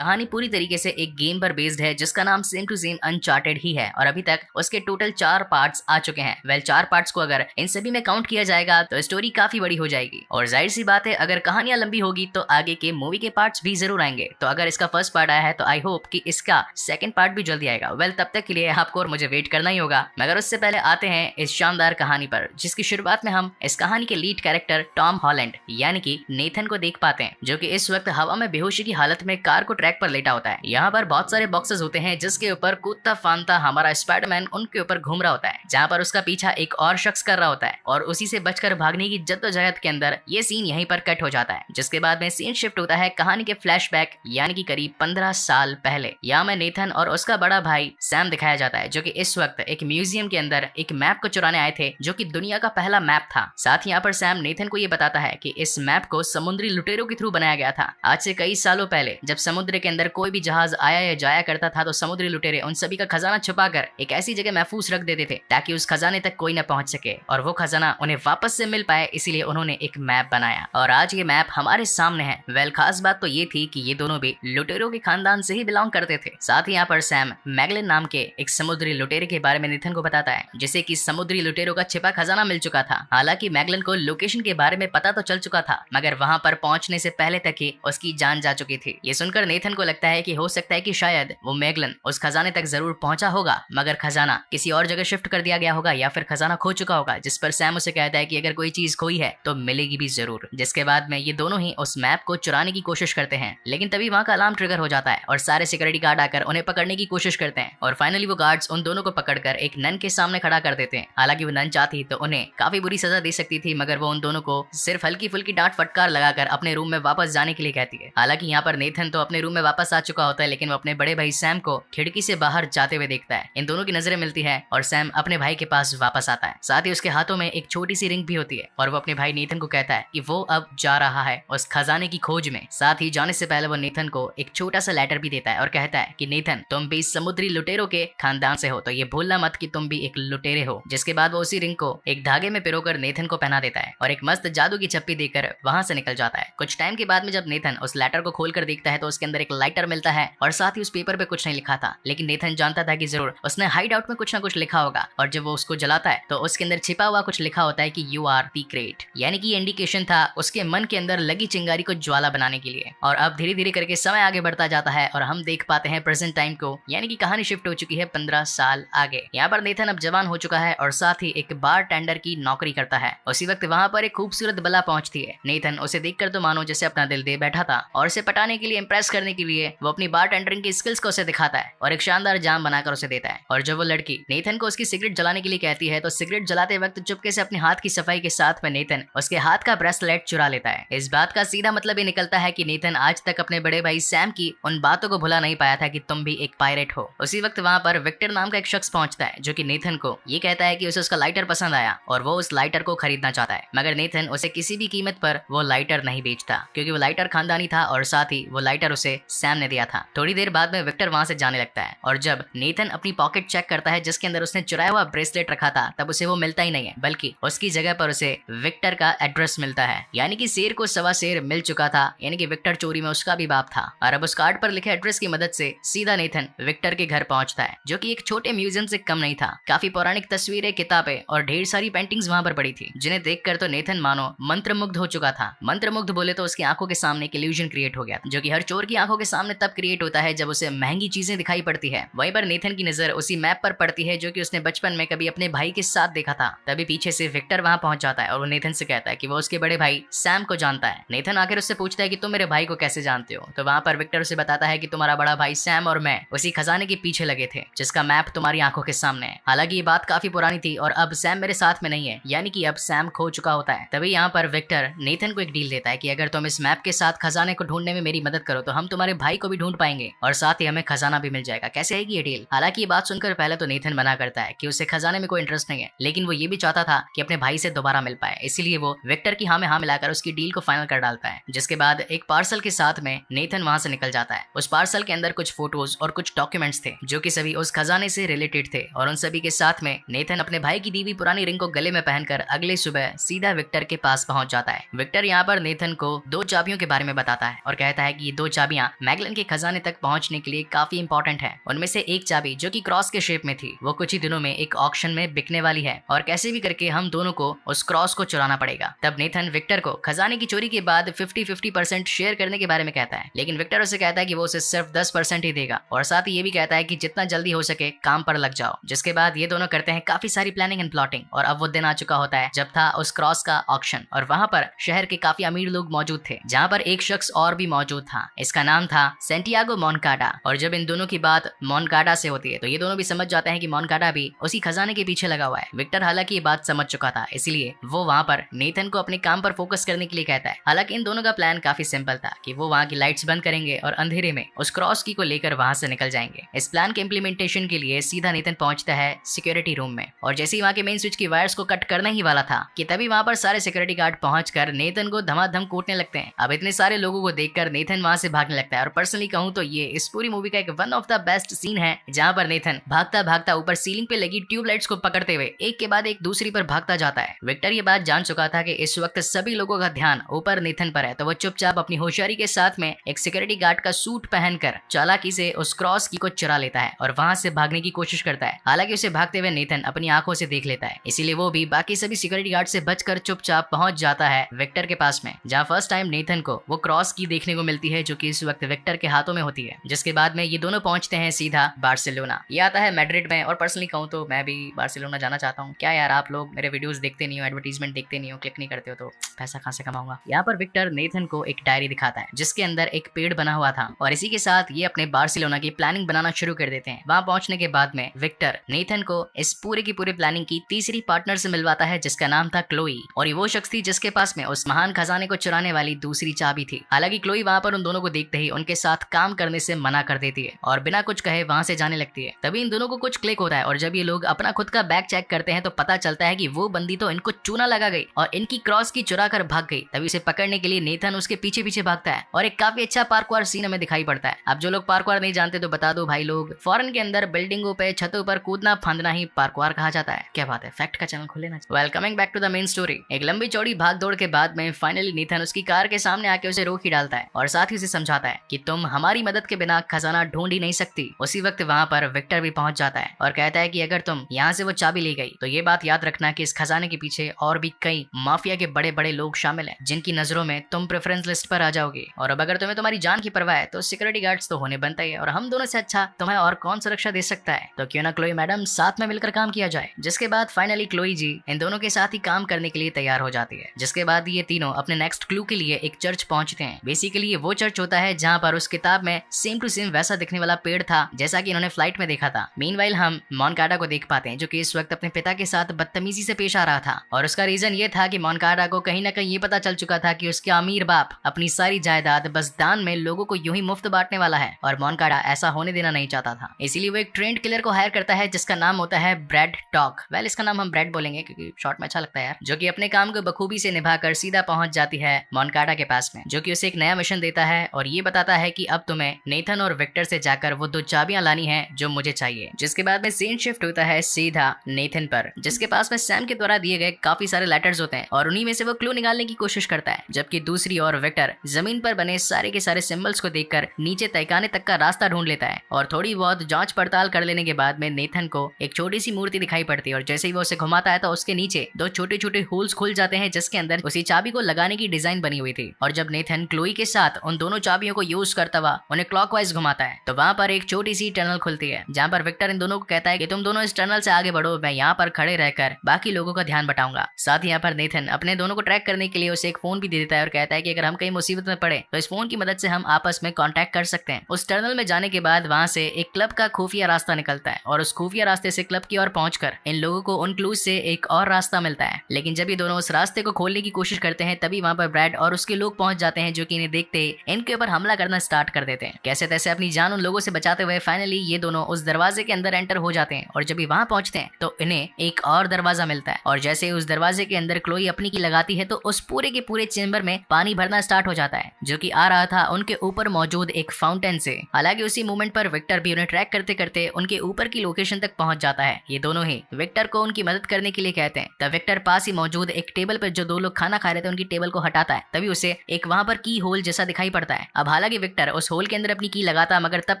कहानी पूरी तरीके से एक गेम पर बेस्ड है जिसका नाम सेम टू सेम अनचार्टेड ही है और अभी तक उसके टोटल 4 पार्ट्स आ चुके हैं। वेल 4 पार्ट्स को अगर इन सभी में काउंट किया जाएगा तो स्टोरी काफी बड़ी हो जाएगी और जाहिर सी बात है अगर कहानियां लंबी होगी तो आगे के मूवी के पार्ट्स भी जरूर आएंगे। तो अगर इसका फर्स्ट पार्ट आया है तो आई होप कि इसका सेकंड पार्ट भी जल्दी आएगा। वेल तब तक के लिए आपको और मुझे वेट करना ही होगा, मगर उससे पहले आते हैं इस शानदार कहानी पर जिसकी शुरुआत में हम इस कहानी के लीड कैरेक्टर टॉम हॉलैंड यानी कि नेथन को देख पाते हैं, जो कि इस वक्त हवा में बेहोशी की हालत में कार को ट्रैक पर लेटा होता है। यहाँ पर बहुत सारे बॉक्सेस होते हैं जिसके ऊपर कूदता फांदता हमारा स्पाइडरमैन उनके ऊपर घूम रहा होता है, जहाँ पर उसका पीछा एक और शख्स कर रहा होता है और उसी से बचकर भागने की जद्दोजहद के अंदर ये सीन यहीं पर कट हो जाता है। जिसके बाद में सीन शिफ्ट होता है कहानी के फ्लैशबैक यानी कि करीब 15 साल पहले। यहाँ में नेथन और उसका बड़ा भाई सैम दिखाया जाता है, जो कि इस वक्त एक म्यूजियम के अंदर एक मैप को चुराने आए थे जो कि दुनिया का पहला मैप था। साथ ही यहाँ पर सैम नेथन को ये बताता है कि इस मैप को समुद्री लुटेरों के थ्रू बनाया गया था आज से कई सालों पहले। जब समुद्र के अंदर कोई भी जहाज आया या जाया करता था तो समुद्री लुटेरे उन सभी का खजाना छुपाकर एक ऐसी जगह महफूज रख देते थे ताकि उस खजाने तक कोई न पहुंच सके और वो खजाना उन्हें वापस से मिल पाए, इसीलिए उन्होंने एक मैप बनाया और आज ये मैप हमारे सामने है। वेल खास बात तो ये थी कि ये दोनों भी लुटेरों के खानदान से ही बिलोंग करते थे। साथ ही यहाँ पर सैम मैगलिन नाम के एक समुद्री लुटेरे के बारे में नेथन को बताता है जिसे कि समुद्री लुटेरों का छिपा खजाना मिल चुका था। हालांकि मैगलिन को लोकेशन के बारे में पता तो चल चुका था, मगर वहां पर पहुंचने से पहले तक ही उसकी जान जा चुकी थी। ये सुनकर नेथन को लगता है कि हो सकता है कि शायद वो मैगलिन उस खजाने तक जरूर पहुंचा होगा, मगर खजाना किसी और जगह शिफ्ट कर दिया गया होगा या फिर खजाना खो चुका होगा। जिस पर सैम उसे कहता है कि अगर कोई चीज खोई है तो मिलेगी भी जरूर। जिसके बाद में ये दोनों ही उस मैप को चुराने की कोशिश करते हैं, लेकिन तभी वहां का अलार्म ट्रिगर हो जाता है और सारे सिक्योरिटी गार्ड आकर उन्हें पकड़ने की कोशिश करते हैं और फाइनली वो गार्ड्स उन दोनों को पकड़कर एक नन के सामने खड़ा कर देते हैं। हालांकि वो नन चाहती तो उन्हें काफी बुरी सजा दे सकती थी, मगर वो उन दोनों को सिर्फ हल्की फुल्की डांट फटकार लगाकर अपने रूम में वापस जाने के लिए कहती है। हालांकि यहाँ पर नेथन तो अपने रूम में वापस आ चुका होता है, लेकिन वो अपने बड़े भाई सैम को खिड़की से बाहर जाते हुए देखता है। इन दोनों की नजरें मिलती है और सैम अपने भाई के पास वापस आता है। साथ ही उसके हाथों में एक छोटी सी रिंग भी होती है और वो अपने भाई नेथन को कहता है कि वो अब जा रहा है उस खजाने की खोज में। साथ ही जाने से पहले वो नेथन को एक छोटा सा लेटर भी देता है और कहता है कि नेथन तुम भी समुद्री लुटेरों के खानदान से हो तो ये भूलना मत कि तुम भी एक लुटेरे हो। जिसके बाद वो उसी रिंग को एक धागे में पिरोकर नेथन को पहना देता है और एक मस्त जादू की चप्पी देकर वहां से निकल जाता है। कुछ टाइम के बाद में जब नेथन उस लेटर को खोल कर देखता है तो उसके अंदर एक लाइटर मिलता है और साथ ही उस पेपर पे कुछ नहीं लिखा था, लेकिन नेथन जानता था कि जरूर उसने हाइड आउट में कुछ ना कुछ लिखा होगा। और जब वो उसको जलाता है तो उसके अंदर छिपा हुआ कुछ लिखा होता है कि यू आर द ग्रेट, यानी कि इंडिकेशन था उसके मन के अंदर लगी चिंगारी को ज्वाला बनाने के लिए। और अब धीरे धीरे करके समय आगे बढ़ता जाता है और हम देख पाते हैं प्रेजेंट टाइम को, यानी कि कहानी शिफ्ट हो चुकी है 15 साल आगे। यहाँ पर नेथन अब जवान हो चुका है और साथ ही एक बार टेंडर की नौकरी करता है। उसी वक्त वहाँ पर एक खूबसूरत बला पहुंचती है। नेथन उसे देखकर तो मानो जैसे अपना दिल दे बैठा था और उसे पटाने के लिए, इम्प्रेस करने के लिए वो अपनी बार टेंडरिंग की स्किल्स को उसे दिखाता है और एक शानदार जाम बनाकर उसे देता है। और जब वो लड़की नेथन को उसकी सिगरेट जलाने के लिए कहती है तो सिगरेट जलाते वक्त चुपके से अपने हाथ की सफाई के साथ में नेथन उसके हाथ का ब्रेसलेट चुरा लेता है। इस बात का सीधा मतलब ये निकलता है कि नेथन आज तक अपने बड़े भाई सैम की उन बातों को भुला नहीं पाया था कि तुम भी एक पायरेट हो। उसी वक्त वहाँ पर विक्टर नाम का एक शख्स पहुंचता है जो कि नेथन को ये कहता है कि उसे उसका लाइटर पसंद आया और वो उस लाइटर को खरीदना चाहता है, मगर नेथन उसे किसी भी कीमत पर वो लाइटर नहीं बेचता क्योंकि वो लाइटर खानदानी था और साथ ही वो लाइटर उसे सैम ने दिया था। थोड़ी देर बाद में विक्टर वहां से जाने लगता है और जब नेथन अपनी पॉकेट चेक करता है जिसके अंदर उसने चुराया हुआ ब्रेसलेट रखा था तब उसे वो मिलता ही नहीं है, बल्कि उसकी जगह पर उसे विक्टर का एड्रेस मिलता है। यानी कि शेर को सवा शेर मिल चुका था, यानी कि विक्टर चोरी में उसका भी बाप था। और अब उस कार्ड पर लिखे एड्रेस की मदद से सीधा नेथन विक्टर के घर पहुंचता है जो कि एक छोटे म्यूजियम से कम नहीं था। काफी पौराणिक तस्वीरें, किताबें और ढेर सारी पेंटिंग्स वहां पर पड़ी थी, जिन्हें देखकर तो नेथन मानो मंत्रमुग्ध हो चुका था। मंत्रमुग्ध बोले तो उसकी आंखों के सामने एक इल्यूजन क्रिएट हो गया, जो कि हर चोर की आंखों के सामने तब क्रिएट होता है जब उसे महंगी चीजें दिखाई पड़ती है। वहीं पर नेथन की नजर उसी मैप पर पड़ती है जो कि उसने बचपन में कभी अपने भाई के साथ देखा था। तभी पीछे से विक्टर वहां पहुंच जाता है और वो नेथन से कहता है कि वो उसके बड़े भाई सैम को जानता है। नेथन आखिर उससे पूछता है कि तुम मेरे भाई को कैसे जानते हो, तो वहां पर विक्टर उसे बताता है कि तुम्हारा बड़ा भाई सैम और मैं उसी खजाने के पीछे लगे थे जिसका मैप तुम्हारी आंखों के सामने है। हालांकि ये बात काफी पुरानी थी और अब सैम मेरे साथ में नहीं है, यानी कि अब सैम खो चुका होता है। तभी यहाँ पर विक्टर नेथन को एक डील देता है कि अगर तुम इस मैप के साथ खजाने को ढूंढने में मेरी मदद करो तो हम तुम्हारे भाई को भी ढूंढ पाएंगे और साथ ही हमें खजाना भी मिल जाएगा। कैसे आएगी ये डील? हालांकि ये बात सुनकर पहले तो नेथन मना करता है कि उसे खजाने में कोई इंटरेस्ट नहीं है, लेकिन वो ये भी चाहता था कि अपने भाई से दोबारा मिल पाए, इसीलिए वो विक्टर की हाँ में हाँ मिलाकर उसकी डील को फाइनल कर डालता है। जिसके बाद एक पार्सल के साथ में नेथन वहां से निकल जाता है। उस पार्सल के अंदर कुछ फोटोज और कुछ डॉक्यूमेंट्स थे जो कि सभी उस खजाने से रिलेटेड थे और उन सभी के साथ में नेथन अपने भाई की दी हुई पुरानी रिंग को गले में पहनकर अगले सुबह सीधा विक्टर के पास पहुंच जाता है। विक्टर यहाँ पर नेथन को 2 चाबियों के बारे में बताता है और कहता है कि ये 2 चाबियां मैगलन के खजाने तक पहुंचने के लिए काफी इंपॉर्टेंट है। उनमें से एक चाबी जो कि क्रॉस के शेप में थी वो कुछ ही दिनों में एक ऑक्शन में बिकने वाली है और कैसे भी करके हम दोनों को उस क्रॉस को चुराना पड़ेगा। तब नेथन विक्टर को खजाने की चोरी के बाद 50-50% शेयर करने के बारे में कहता है, लेकिन विक्टर उसे कहता है कि वो उसे सिर्फ 10% ही देगा और साथ ही ये भी कहता है कि जितना जल्दी हो सके काम पर लग जाओ। जिसके बाद ये दोनों करते हैं काफी सारी प्लानिंग एंड प्लॉटिंग और अब वो दिन आ चुका होता है जब था उस क्रॉस का ऑक्शन और वहां पर शहर के काफी अमीर लोग मौजूद थे, जहां पर एक शख्स और भी मौजूद था। इसका नाम था सेंटियागो मोनकाडा और जब इन दोनों की बात मोनकाडा से होती है तो ये दोनों भी समझ जाते हैं कि मोनकाडा भी उसी खजाने के पीछे लगा हुआ है। विक्टर हालांकि ये बात समझ चुका था, इसलिए वो वहां पर नेथन को अपने काम पर फोकस करने के लिए कहता है। हालांकि इन दोनों का प्लान काफी सिंपल था कि वो वहां की लाइट्स बंद करेंगे और अंधेरे में उस क्रॉस की को लेकर वहां से निकल जाएंगे। इस प्लान के इम्प्लीमेंटेशन के लिए सीधा नेथन पहुंचता है सिक्योरिटी रूम में और जैसे ही वहां के मेन स्विच की वायर्स को कट करना ही वाला था कि तभी वहां पर सारे सिक्योरिटी गार्ड पहुंचकर नेथन को धमाधम कूटने लगते हैं। अब इतने सारे लोगों को देखकर नेथन वहां से भागने लगता है और पर्सनली कहूं तो ये इस पूरी मूवी का एक one of the best scene है, जहां पर नेथन भागता भागता ऊपर सीलिंग पे लगी ट्यूबलाइट्स को पकड़ते हुए एक के बाद एक दूसरी पर भागता जाता है। विक्टर ये बात जान चुका था कि इस वक्त सभी लोगों का ध्यान ऊपर नेथन पर है, तो वो चुपचाप अपनी होशियारी के साथ में एक सिक्योरिटी गार्ड का सूट पहनकर चालाकी से उस क्रॉस की को चुरा लेता है और वहां से भागने की कोशिश करता है। हालांकि उसे भागते हुए नेथन अपनी आंखों से देख लेता है, इसीलिए वो भी बाकी सभी सिक्योरिटी गार्ड से बचकर चुपचाप पहुंच जाता है विक्टर के पास में, जहां फर्स्ट टाइम नेथन को वो क्रॉस की देखने को मिलती है जो कि इस वक्त विक्टर के हाथों में होती है। जिसके बाद में ये दोनों पहुंचते हैं सीधा बार्सिलोना। ये आता है मैड्रिड में और पर्सनली कहूं तो मैं भी बार्सिलोना जाना चाहता हूँ। क्या यार आप लोग मेरे वीडियोस देखते नहीं हो, एडवर्टीजमेंट देखते नहीं हो, क्लिक नहीं करते हो तो पैसा कहां से कमाऊंगा। यहाँ पर विक्टर नेथन को एक डायरी दिखाता है जिसके अंदर एक पेड़ बना हुआ था और इसी के साथ ये अपने बार्सिलोना की प्लानिंग बनाना शुरू कर देते हैं। वहां पहुंचने के बाद में विक्टर नेथन को इस पूरे की पूरी प्लानिंग की तीसरी पार्टनर से मिलवाता है जिसका नाम था क्लोई और ये वो शख्स थी जिसके पास में उस महान खजाने को चुराने वाली दूसरी चाबी थी। हालांकि क्लोई वहां पर उन दोनों को देखते ही उनके साथ काम करने से मना कर देती है और बिना कुछ कहे वहां से जाने लगती है। तभी इन दोनों को कुछ क्लिक होता है और जब ये लोग अपना खुद का बैग चेक करते हैं तो पता चलता है कि वो बंदी तो इनको चूना लगा गई और इनकी क्रॉस की चुरा कर भाग गई। तभी उसे पकड़ने के लिए नेथन उसके पीछे पीछे भागता है और एक काफी अच्छा पार्कवार सीन हमें दिखाई पड़ता है। अब जो लोग पार्कवार नहीं जानते तो बता दो भाई लोग, फॉरेन के अंदर बिल्डिंगों पे छतों पर कूदना फांदना ही पार्कवार कहा जाता है। क्या बात है, फैक्ट का चैनल खोले ना। Well coming back to the main story. एक लंबी चौड़ी भाग दौड़ के बाद में फाइनली नेथन उसकी कार के सामने आके उसे रोक ही डालता है और साथ ही उसे समझाता है कि तुम हमारी मदद के बिना खजाना ढूंढ ही नहीं सकती। उसी वक्त वहां पर विक्टर भी पहुंच जाता है और कहता है कि अगर तुम यहाँ से वो चाबी ले गई तो ये बात याद रखना कि इस खजाने के पीछे और भी कई माफिया के बड़े बड़े लोग शामिल हैं जिनकी नजरों में तुम प्रेफरेंस लिस्ट पर आ जाओगे और अब अगर तुम्हें तुम्हारी जान की परवाह है तो सिक्योरिटी गार्ड्स तो होने बनता ही है और हम दोनों से अच्छा तुम्हें और कौन सुरक्षा दे सकता है, तो क्यों ना क्लोई मैडम साथ में मिलकर काम किया जाए। जिसके बाद फाइनली क्लोई जी इन दोनों के साथ ही काम करने के लिए तैयार हो जाती है। जिसके बाद ये तीनों अपने नेक्स्ट क्लू के लिए एक चर्च पहुंचते हैं। बेसिकली ये वो चर्च होता है जहाँ पर उस किताब में सेम टू सेम वैसा दिखने वाला पेड़ था जैसा कि इन्होंने फ्लाइट में देखा था। मीनवाइल हम मोनकाडा को देख पाते हैं जो कि इस वक्त अपने पिता के साथ बदतमीजी से पेश आ रहा था और उसका रीजन ये था कि मोनकाडा को कहीं ना कहीं ये पता चल चुका था कि उसके अमीर बाप अपनी सारी जायदाद बस दान में लोगों को यूं ही मुफ्त बांटने वाला है और मोनकाडा ऐसा होने देना नहीं चाहता था। इसीलिए वो एक ट्रेंड किलर को हायर करता है जिसका नाम होता है ब्रैड टॉक। वेल इसका नाम हम ब्रैड बोलेंगे क्योंकि शॉर्ट में अच्छा लगता है यार, जो कि अपने काम को बखूबी से निभाकर सीधा पहुंच जाती है मोनकाडा के पास में, जो कि उसे एक नया मिशन देता है और ये बताता है कि अब तुम्हें नेथन और विक्टर से जाकर वो 2 चाबियां लानी है जो मुझे चाहिए। जिसके बाद में सीन शिफ्ट होता है सीधा नेथन पर जिसके पास में सैम के द्वारा दिए गए काफी सारे लेटर्स होते हैं और उन्हीं में से वो क्लू निकालने की कोशिश करता है, जबकि दूसरी ओर विक्टर जमीन पर बने सारे के सारे सिंबल्स को देखकर नीचे तहखाने तक का रास्ता ढूंढ लेता है और थोड़ी बहुत जांच पड़ताल कर लेने के बाद में नेथन को एक छोटी सी मूर्ति दिखाई पड़ती है और जैसे ही वो उसे घुमाता है तो उसके नीचे 2 छोटे छोटे होल्स खुल जाते हैं जिसके अंदर उसी चाबी को लगाने की डिजाइन बनी हुई थी। और जब नेथन क्लोई के साथ उन दोनों चाबियों को यूज करता हुआ उन्हें क्लॉकवाइज घुमाता है तो वहां पर एक छोटी सी टनल खुलती है जहां पर विक्टर इन दोनों को कहता है कि तुम दोनों इस टनल से आगे बढ़ो, मैं यहाँ पर खड़े रहकर बाकी लोगों का ध्यान बटाऊंगा। साथ ही यहाँ पर नेथन अपने दोनों को ट्रैक करने के लिए उसे एक फोन भी दे देता है और कहता है कि अगर हम कहीं मुसीबत में पड़े तो इस फोन की मदद से हम आपस में कांटेक्ट कर सकते हैं। उस टनल में जाने के बाद वहां से एक क्लब का खुफिया रास्ता निकलता है और उस खुफिया रास्ते से क्लब की ओर पहुंचकर इन लोगों को उन क्लूज से एक और रास्ता मिलता है। लेकिन जब ये दोनों उस रास्ते को खोलने की कोशिश करते हैं तभी वहां पर ब्रैड और उसके लोग पहुंच जाते हैं जो कि इन्हें देखते ही इनके ऊपर हमला करना स्टार्ट कर देते हैं। कैसे तैसे अपनी जान उन लोगों से बचाते हुए फाइनली ये दोनों उस दरवाजे के अंदर एंटर हो जाते हैं और जब भी वहां पहुंचते हैं तो इन्हें एक और दरवाजा मिलता है और जैसे ही उस दरवाजे के अंदर क्लोई अपनी की लगाती है तो उस पूरे के पूरे चेंबर में पानी भरना स्टार्ट हो जाता है जो कि आ रहा था उनके ऊपर मौजूद एक फाउंटेन से। हालांकि उसी मोमेंट पर विक्टर भी उन्हें ट्रैक करते करते उनके ऊपर की लोकेशन तक पहुंच जाता है। ये दोनों ही विक्टर को उनकी मदद करने के लिए कहते हैं। तब विक्टर पास ही मौजूद एक टेबल पर जो 2 लोग खाना खा रहे थे उनकी टेबल को हटाता है। तभी उसे एक वहां पर की होल जैसा दिखाई पड़ता है। अब हालांकि विक्टर उस होल के अंदर अपनी की लगाता, मगर तब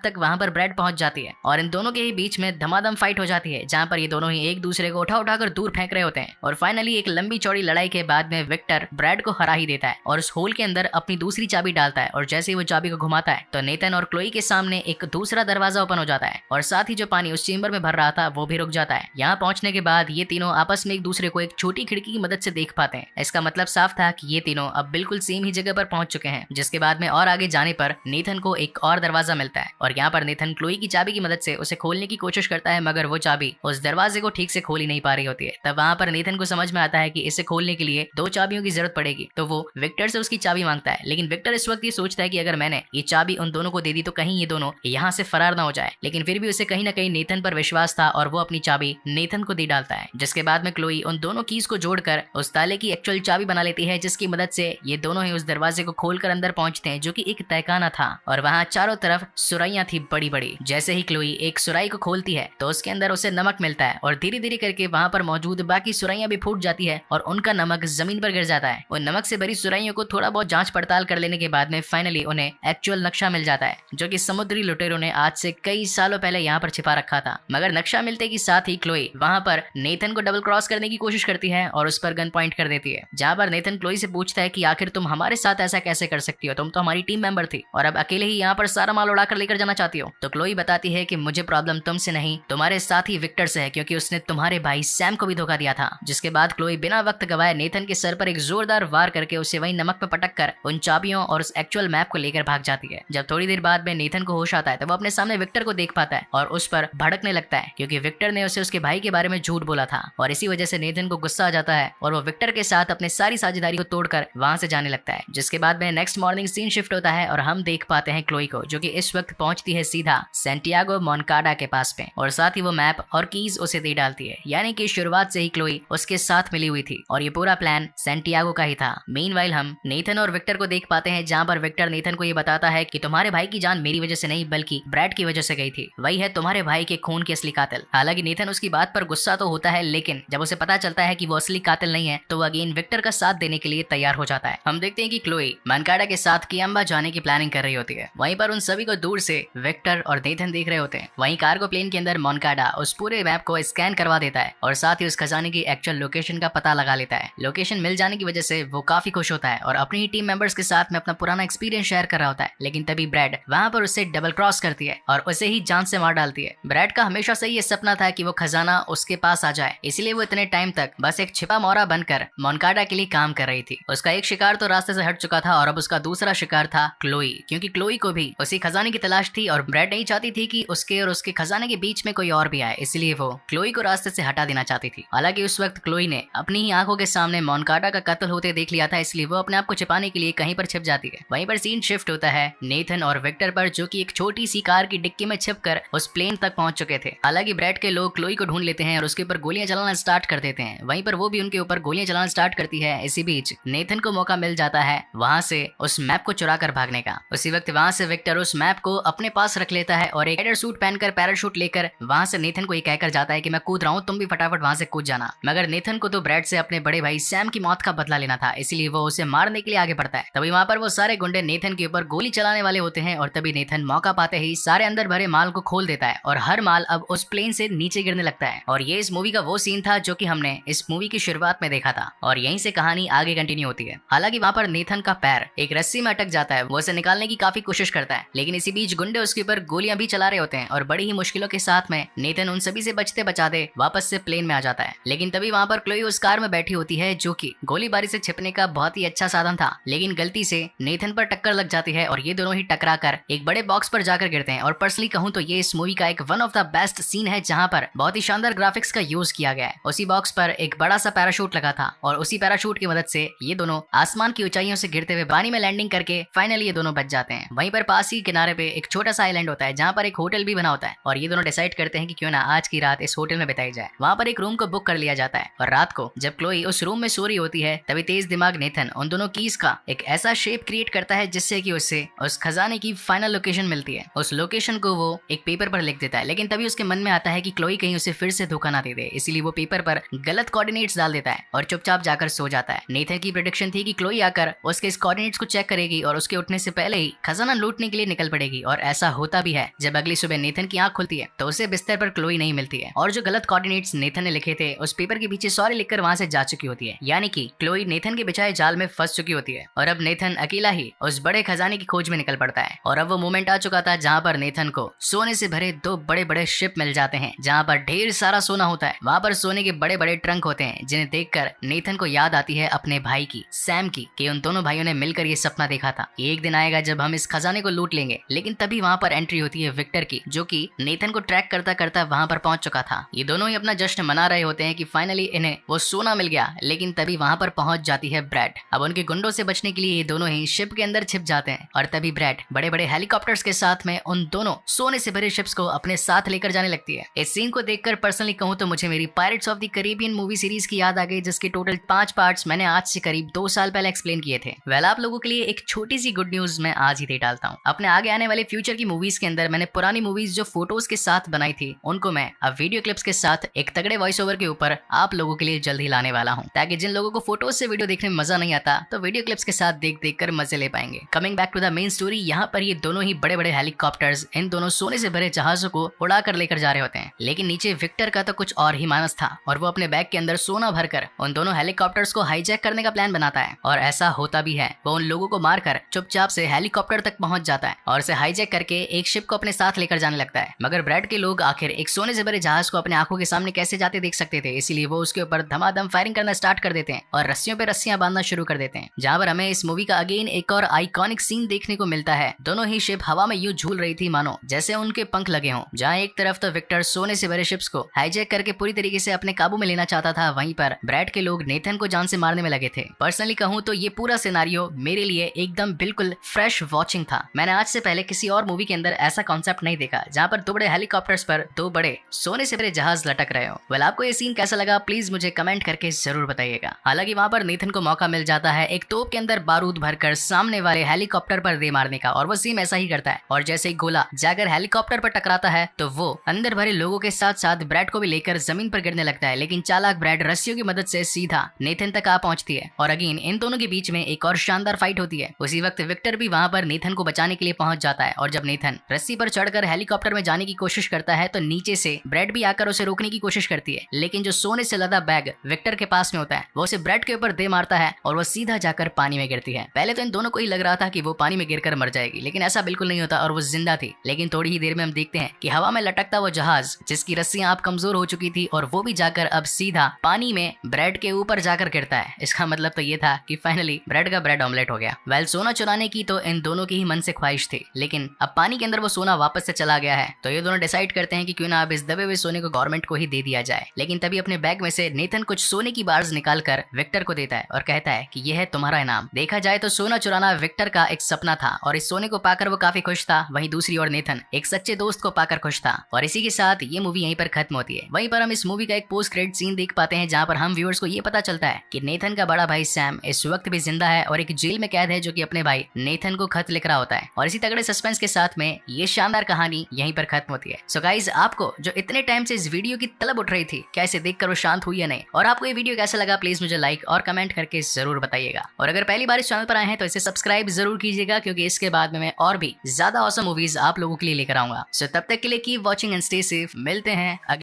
तक वहां पर ब्रैड पहुंच जाती है और इन दोनों के ही बीच में धमाधम फाइट हो जाती है, जहां पर ये दोनों ही एक दूसरे को उठा कर दूर फेंक रहे होते हैं। और फाइनली एक लंबी चौड़ी लड़ाई के बाद में विक्टर ब्रैड को हरा ही देता है और उस होल के अंदर अपनी दूसरी चाबी डालता है। और जैसे ही वो चाबी को घुमाता है तो नेथन और क्लोई के सामने एक दूसरा दरवाजा ओपन हो जाता है और साथ ही जो पानी उस चेंबर में भर रहा था वो भी रुक जाता है। यहाँ पहुंचने के बाद ये तीनों आपस में एक दूसरे को एक छोटी खिड़की की मदद से देख पाते हैं। इसका मतलब साफ था कि ये तीनों अब बिल्कुल सेम ही जगह पर पहुंच चुके हैं। जिसके बाद में और आगे जाने पर नेथन को एक और दरवाजा मिलता है और यहाँ पर नेथन क्लोई की चाबी की मदद से उसे खोलने की कोशिश करता है, मगर वो चाबी उस दरवाजे को ठीक से खोल ही नहीं पा रही होती है। तब वहाँ पर नेथन को समझ में आता है कि इसे खोलने के लिए 2 चाबियों की जरूरत पड़ेगी, तो वो विक्टर से उसकी चाबी मांगता है। लेकिन विक्टर इस वक्त ये सोचता है कि अगर मैंने ये चाबी उन दोनों को दे दी तो कहीं ये दोनों यहाँ से फरार ना हो जाए। लेकिन फिर भी उसे कहीं ना कहीं नेथन पर विश्वास था और वो अपनी चाबी नेथन को दे डालता है। जिसके बाद में क्लोई उन दोनों कीज को जोड़कर उस ताले की एक्चुअल चाबी बना लेती है, जिसकी मदद से ये दोनों ही उस दरवाजे को खोलकर अंदर पहुंचते हैं, जो कि एक तहखाना था और वहाँ चारों तरफ सुराइयां थी बड़ी बड़ी। जैसे ही क्लोई एक सुराई को खोलती है तो उसके अंदर उसे नमक मिलता है और धीरे धीरे करके वहाँ पर मौजूद बाकी सुराइयां भी फूट जाती है और उनका नमक जमीन पर गिर जाता है। उन नमक से भरी सुराइयों को थोड़ा बहुत जांच पड़ताल कर लेने के बाद में फाइनली उन्हें एक्चुअल नक्शा मिल जाता है, जो कि समुद्री लुटेरों ने आज से कई सालों पहले यहाँ पर छिपा रखा था। मगर नक्शा मिलते के साथ ही क्लोई वहाँ पर नेथन को डबल क्रॉस करने की कोशिश करती है और उस पर गन पॉइंट कर देती है। जहाँ पर नेथन क्लोई से पूछता है कि आखिर तुम हमारे साथ ऐसा कैसे कर सकती हो, तुम तो हमारी टीम मेंबर थी और अब अकेले ही यहाँ पर सारा माल उड़ाकर लेकर जाना चाहती हो। तो क्लोई बताती है कि मुझे प्रॉब्लम तुमसे नहीं तुम्हारे साथ ही विक्टर से है, क्योंकि उसने तुम्हारे भाई सैम को भी धोखा दिया था। जिसके बाद क्लोई बिना वक्त गवाए नेथन के सर पर एक जोरदार वार करके उसे वही नमक में पटक कर उन चाबियों और उस एक्चुअल मैप को लेकर भाग जाती है। जब थोड़ी देर बाद में नेथन को होश आता है तो वो अपने सामने विक्टर को देख पाता है और उस पर भड़कने लगता है, क्योंकि विक्टर ने उसे उसके भाई के बारे में झूठ बोला था और इसी वजह से नेथन को गुस्सा आ जाता है और वो विक्टर के साथ अपने सारी साझेदारी को तोड़कर वहां से जाने लगता है। जिसके बाद में नेक्स्ट मॉर्निंग सीन शिफ्ट होता है और हम देख पाते हैं क्लोई को, जो कि इस वक्त पहुंचती है सीधा सैंटियागो मोनकाडा के पास पे और साथ ही वो मैप और कीज उसे दे डालती है। यानी कि शुरुआत से ही क्लोई उसके साथ मिली हुई थी और ये पूरा प्लान सैंटियागो का ही था। मीनवाइल हम नेथन और विक्टर को देख पाते हैं, जहाँ पर विक्टर नेथन को ये बताता है कि तुम्हारे भाई की जान मेरी वजह से नहीं बल्कि ब्रैड की वजह से गई थी, वही है तुम्हारे भाई के खून के असली कातिल। हालांकि नेथन उसकी बात पर गुस्सा तो होता है, लेकिन जब उसे पता चलता है कि वो असली कातिल नहीं है तो वो अगेन विक्टर का साथ देने के लिए तैयार हो जाता है। हम देखते हैं कि क्लोई मोनकाडा के साथ कियम्बा जाने की प्लानिंग कर रही होती है। वहीं पर उन सभी को दूर से विक्टर और नेथन देख रहे होते हैं। वहीं कार्गो प्लेन के अंदर मोनकाडा उस पूरे मैप को स्कैन करवा देता है और साथ ही उस खजाने की एक्चुअल लोकेशन का पता लगा लेता है। लोकेशन मिल जाने की वजह से वो काफी खुश होता है और अपनी ही टीम मेंबर्स के साथ में अपना पुराना एक्सपीरियंस शेयर कर रहा होता है। लेकिन तभी ब्रैड वहां पर उससे डबल क्रॉस करती है और उसे ही जान से मार डालती है। ब्रैड का हमेशा से ये सपना था कि वो खजाना उसके पास आ जाए, इसलिए वो इतने टाइम तक बस एक छिपा मोरा बनकर मोनकाडा के लिए काम कर रही थी। उसका एक शिकार तो रास्ते से हट चुका था और अब उसका दूसरा शिकार था क्लोई, क्योंकि क्लोई को भी उसी खजाने की तलाश थी और ब्रैड नहीं चाहती थी कि उसके और उसके खजाने के बीच में कोई और भी आए, इसलिए वो क्लोई को रास्ते से हटा देना चाहती थी। हालांकि उस वक्त क्लोई ने अपनी ही आंखों के सामने मोनकाडा का कत्ल होते देख लिया था, इसलिए वो अपने आप को छिपाने के लिए कहीं पर छिप जाती है। वहीं पर सीन शिफ्ट होता है नेथन और विक्टर पर, जो कि एक छोटी सी कार की डिक्की में छिपकर उस प्लेन तक पहुंच चुके थे। हालांकि ब्रैड के लोग क्लोई को ढूंढ लेते हैं और उसके ऊपर गोलियां चलाना स्टार्ट कर देते हैं। वहीं पर वो भी उनके ऊपर गोलियां चलाना स्टार्ट करती है। इसी बीच नेथन को मौका मिल जाता है वहां से उस मैप को चुरा कर भागने का। उसी वक्त वहां से विक्टर उस मैप को अपने पास रख लेता है और एक राइडर सूट पहनकर पैराशूट लेकर वहां से नेथन को ये कहकर जाता है कि मैं कूद रहा हूँ, तुम भी फटाफट वहां से कूद जाना। मगर नेथन को तो ब्रैड से अपने बड़े भाई सैम की मौत का बदला लेना था, इसलिए वो उसे मारने के लिए आगे बढ़ता है। तभी वहां पर वो सारे गुंडे नेथन के ऊपर गोली चलाने वाले होते हैं और तभी नेथन मौका पाते ही सारे अंदर भरे माल को खोल देता है और हर माल अब उस प्लेन से नीचे गिरने लगता है। और ये इस मूवी का वो सीन था जो कि हमने इस मूवी की शुरुआत में देखा था और यहीं से कहानी आगे कंटिन्यू होती है। हालांकि वहां पर नेथन का पैर एक रस्सी में अटक जाता है, वो उसे निकालने की काफी कोशिश करता है, लेकिन इसी बीच गुंडे उसके ऊपर गोलियां भी चला रहे होते हैं और बड़ी ही मुश्किलों के साथ में नेथन उन सभी से बचते बचाते वापस से प्लेन में आ जाता है। लेकिन तभी वहां पर क्लोई उस कार में बैठी होती है, जो कि गोलीबारी से छिपने का बहुत ही अच्छा साधन था, लेकिन गलती से नेथन पर टक्कर लग जाती है और ये दोनों ही टकरा कर एक बड़े बॉक्स पर जाकर गिरते हैं। और पर्सनली कहूं तो ये इस मूवी का एक one of the best scene है, जहां पर बहुत ही शानदार ग्राफिक्स का यूज किया गया है। उसी बॉक्स पर एक बड़ा सा पैराशूट लगा था और उसी पैराशूट की मदद से ये दोनों आसमान की ऊंचाइयों से गिरते हुए पानी में लैंडिंग करके फाइनली ये दोनों बच जाते हैं। वहीं पर पास ही किनारे पे एक छोटा सा आइलैंड होता है, जहां पर एक होटल भी बना होता है और ये दोनों डिसाइड करते हैं कि क्यों ना आज की रात इस होटल में बिताई जाए। वहां पर एक रूम को बुक कर लिया जाता है और रात को जब क्लोई उस रूम में सो रही होती है, तभी तेज दिमाग नेथन उन दोनों कीज का एक ऐसा शेप क्रिएट करता है जिससे कि उससे उस खजाने की फाइनल लोकेशन मिलती है। उस लोकेशन को वो एक पेपर पर लिख देता है, लेकिन तभी उसके मन में आता है कि क्लोई कहीं उसे फिर से धोखा ना दे दे, इसीलिए वो पेपर पर गलत कोऑर्डिनेट्स डाल देता है और चुपचाप जाकर सो जाता है। नेथन की प्रेडिक्शन थी कि क्लोई आकर उसके इस कोऑर्डिनेट्स को चेक करेगी और उसके उठने से से पहले ही खजाना लूटने के लिए निकल पड़ेगी। और ऐसा होता भी है। जब अगली सुबह नेथन की आंख खुलती है तो उसे बिस्तर पर क्लोई नहीं मिलती है और जो गलत कोऑर्डिनेट्स नेथन ने लिखे थे उस पेपर के पीछे सॉरी लिखकर वहां से जा चुकी होती है। यानी कि क्लोई नेथन के बिछाए जाल में फंस चुकी होती है और अब नेथन अकेला ही उस बड़े खजाने की खोज में निकल पड़ता है। और अब वो मोमेंट आ चुका था जहाँ पर नेथन को सोने से भरे दो बड़े बड़े शिप मिल जाते हैं जहाँ पर ढेर सारा सोना होता है। वहाँ पर सोने के बड़े बड़े ट्रंक होते हैं जिन्हें देखकर नेथन को याद आती है अपने भाई की, सैम की, कि उन दोनों भाइयों ने मिलकर ये सपना देखा था एक दिन आएगा जब हम इस खजाने को लूट लेंगे। लेकिन तभी वहाँ पर एंट्री होती है विक्टर की, जो कि नेथन को ट्रैक करता करता वहाँ पर पहुंच चुका था। ये दोनों ही अपना जश्न मना रहे होते हैं कि फाइनली इन्हें वो सोना मिल गया। लेकिन तभी वहाँ पर पहुंच जाती है ब्रैड। अब उनके गुंडों से बचने के लिए ये दोनों ही शिप के अंदर छिप जाते हैं और तभी ब्रैड बड़े बड़े हेलीकॉप्टर्स के साथ में उन दोनों सोने से भरे शिप्स को अपने साथ लेकर जाने लगती है। इस सीन को देखकर पर्सनली कहूँ तो मुझे मेरी pirates of the Caribbean movie series की याद आ गई, जिसके टोटल 5 पार्ट्स मैंने आज से करीब 2 साल पहले एक्सप्लेन किए थे। वेल, आप लोगों के लिए एक छोटी सी गुड न्यूज मैं आज ही दे डालता हूँ। अपने आगे आने वाले फ्यूचर की मूवीज के अंदर मैंने पुरानी मूवीज जो फोटोज के साथ बनाई थी उनको मैं अब वीडियो क्लिप्स के साथ एक तगड़े वॉइस ओवर के ऊपर आप लोगों के लिए जल्द ही लाने वाला हूँ, ताकि जिन लोगों को फोटोज से वीडियो देखने में मजा नहीं आता तो वीडियो क्लिप्स के साथ देख देख कर मजे ले पाएंगे। Coming back to the main story, यहाँ पर ये दोनों ही बड़े बड़े हेलीकॉप्टर्स इन दोनों सोने से भरे जहाजों को उड़ा कर लेकर जा रहे होते हैं। लेकिन नीचे विक्टर का तो कुछ और ही मानस था और वो अपने बैग के अंदर सोना भरकर उन दोनों हेलीकॉप्टर्स को हाईजैक करने का प्लान बनाता है। और ऐसा होता भी है। वो उन लोगों को मारकर चुपचाप से हेलीकॉप्टर तक पहुंच जाता है और उसे हाईजैक करके एक शिप को अपने साथ लेकर जाने लगता है। मगर ब्रैड के लोग आखिर एक सोने से भरे जहाज को अपने आंखों के सामने कैसे जाते देख सकते थे, इसीलिए वो उसके ऊपर धमाधम फायरिंग करना स्टार्ट कर देते हैं और रस्सियों पे रस्सियां बांधना शुरू कर देते हैं। जहां पर हमें इस मूवी का अगेन एक और आइकॉनिक सीन देखने को मिलता है। दोनों ही शिप हवा में यूं झूल रही थी मानो जैसे उनके पंख लगे हों। जहां एक तरफ तो विक्टर सोने से भरे शिप्स को हाईजैक करके पूरी तरीके से अपने काबू में लेना चाहता था, वहीं पर ब्रैड के लोग नेथन को जान से मारने में लगे थे। पर्सनली कहूं तो ये पूरा सिनारियो मेरे लिए एकदम बिल्कुल फ्रेश वॉचिंग था। मैंने आज से पहले किसी और मूवी के अंदर ऐसा कॉन्सेप्ट नहीं देखा जहां पर 2 बड़े हेलीकॉप्टर्स पर 2 बड़े सोने से भरे जहाज लटक रहे हो। वेल, आपको ये सीन कैसा लगा प्लीज मुझे कमेंट करके जरूर बताइएगा। हालांकि वहां पर नेथन को मौका मिल जाता है एक तोप के अंदर बारूद भरकर सामने वाले हेलीकॉप्टर पर दे मारने का, और वो सेम ऐसा ही करता है। और जैसे ही गोला जाकर हेलीकॉप्टर पर टकराता है तो वो अंदर भरे लोगों के साथ साथ ब्रैड को भी लेकर जमीन पर गिरने लगता है। लेकिन चालाक ब्रैड रस्सियों की मदद से सीधा नेथन तक आ पहुंचती है और अगेन इन दोनों के बीच में एक और शानदार फाइट होती है। उसी वक्त विक्टर भी वहां पर नेथन को बचाने के लिए पहुंच जाता है और जब नेथन रस्सी पर चढ़कर हेलीकॉप्टर में जाने की कोशिश करता है तो नीचे से ब्रैड भी आकर उसे रोकने की कोशिश करती है। लेकिन जो सोने से लदा बैग विक्टर के पास में होता है वो उसे ब्रैड के ऊपर दे मारता है और वो सीधा जाकर पानी में गिरती है। पहले तो इन दोनों को ही लग रहा था कि वो पानी में गिरकर मर जाएगी, लेकिन ऐसा बिल्कुल नहीं होता और वो जिंदा थी। लेकिन थोड़ी ही देर में हम देखते हैं कि हवा में लटकता वो जहाज जिसकी रस्सियां अब कमजोर हो चुकी थी और वो भी जाकर अब सीधा पानी में ब्रेड के ऊपर जाकर गिरता है। इसका मतलब तो ये था कि फाइनली ब्रेड का ब्रेड ऑमलेट हो गया। वेल, सोना चुराने की तो इन दोनों की ही मन से ख्वाहिश थी, लेकिन अब पानी के अंदर वो सोना वापस से चला गया है तो ये दोनों डिसाइड करते हैं कि क्यों ना अब इस दबे हुए सोने को गवर्नमेंट को ही दे दिया जाए। लेकिन तभी अपने बैग में से नेथन कुछ सोने की बार्स निकाल कर विक्टर को देता है और कहता है कि यह है तुम्हारा इनाम। देखा जाए तो सोना चुराना विक्टर का एक सपना था और इस सोने को पाकर वो काफी खुश था। वहीं दूसरी ओर नेथन एक सच्चे दोस्त को पाकर खुश था। और इसी के साथ ये मूवी यहीं पर खत्म होती है। वहीं पर हम इस मूवी का एक पोस्ट क्रेडिट सीन देख पाते हैं जहां पर हम व्यूअर्स को ये पता चलता है कि नेथन का बड़ा भाई सैम इस वक्त भी जिंदा है और एक जेल में कैद है जो कि अपने भाई नेथन को खत लिख रहा होता है। और इसी तगड़े सस्पेंस के साथ में ये शानदार कहानी यहीं पर खत्म होती है। सो गाइस, आपको जो इतने टाइम से इस वीडियो की तलब उठ रही थी, क्या इसे देखकर वो शांत हुई या नहीं? और आपको ये वीडियो कैसा लगा प्लीज मुझे लाइक और कमेंट करके जरूर बताइएगा। और अगर पहली बार इस चैनल पर आए हैं तो इसे सब्सक्राइब जरूर कीजिएगा, क्योंकि इसके बाद में मैं और भी ज्यादा ऑसम मूवीज आप लोगों के लिए लेकर आऊंगा। सो तब तक के लिए keep watching and stay safe. मिलते हैं